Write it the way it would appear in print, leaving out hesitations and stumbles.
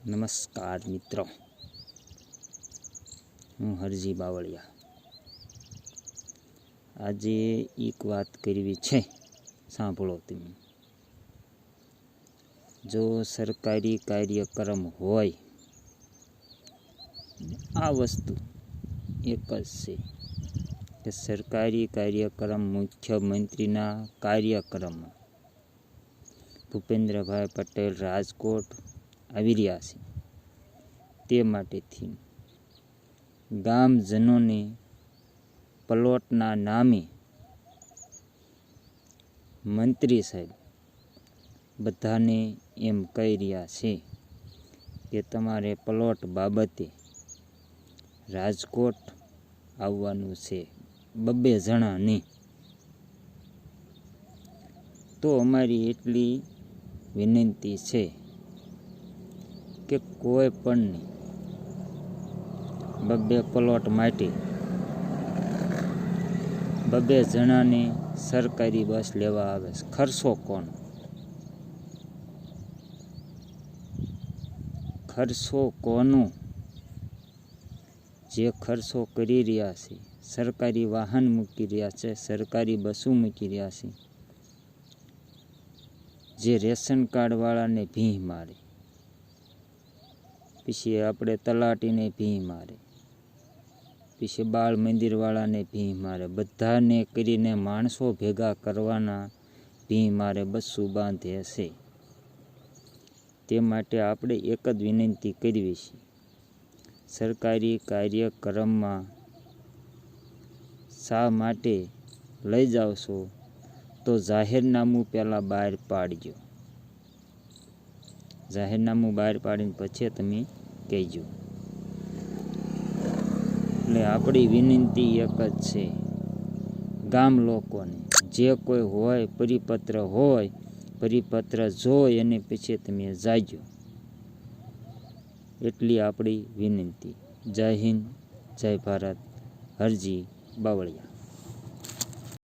નમસ્કાર મિત્રો, હું હરજી બાવળિયા। આજે એક વાત કરવી છે, સાંભળો તમે। જો સરકારી કાર્યક્રમ હોય, આ વસ્તુ એક જ છે કે સરકારી કાર્યક્રમ મુખ્યમંત્રીના કાર્યક્રમમાં ભૂપેન્દ્રભાઈ પટેલ રાજકોટ આવી રહ્યા છે। તે માટેથી ગામજનોને પ્લોટના નામે મંત્રી સાહેબ બધાને એમ કહી રહ્યા છે કે તમારે પ્લોટ બાબતે રાજકોટ આવવાનું છે, 2 જણાને। તો અમારી એટલી વિનંતી છે કે કોઈ પણને 2 પ્લોટ માટે 2 જણાને સરકારી બસ લેવા આવે છે। ખર્ચો કોનો? ખર્ચો કોનો? જે ખર્ચો કરી રહ્યા છે, સરકારી વાહન મૂકી રહ્યા છે, સરકારી બસો મૂકી રહ્યા છે, જે રેશન કાર્ડવાળાને ભીં મારે, પછી આપણે તલાટીને ભીં મારે, પછી બાળ મંદિરવાળાને ભીં મારે, બધાને કરીને માણસો ભેગા કરવાના ભીં મારે બસો બાંધે છે। તે માટે આપણે એક જ વિનંતી કરવી છે, સરકારી કાર્યક્રમમાં શા માટે લઈ જાઓ છો તો જાહેરનામું પહેલાં બહાર પાડજો। જાહેરનામું બહાર પાડીને પછી તમે કહેજો। એટલે આપણી વિનંતી એક જ છે, ગામ લોકોને જે કોઈ હોય પરિપત્ર જોઈ અને પછી તમે જાજો, એટલી આપણી વિનંતી। જય હિન્દ, જય ભારત, હરજી બાવળિયા।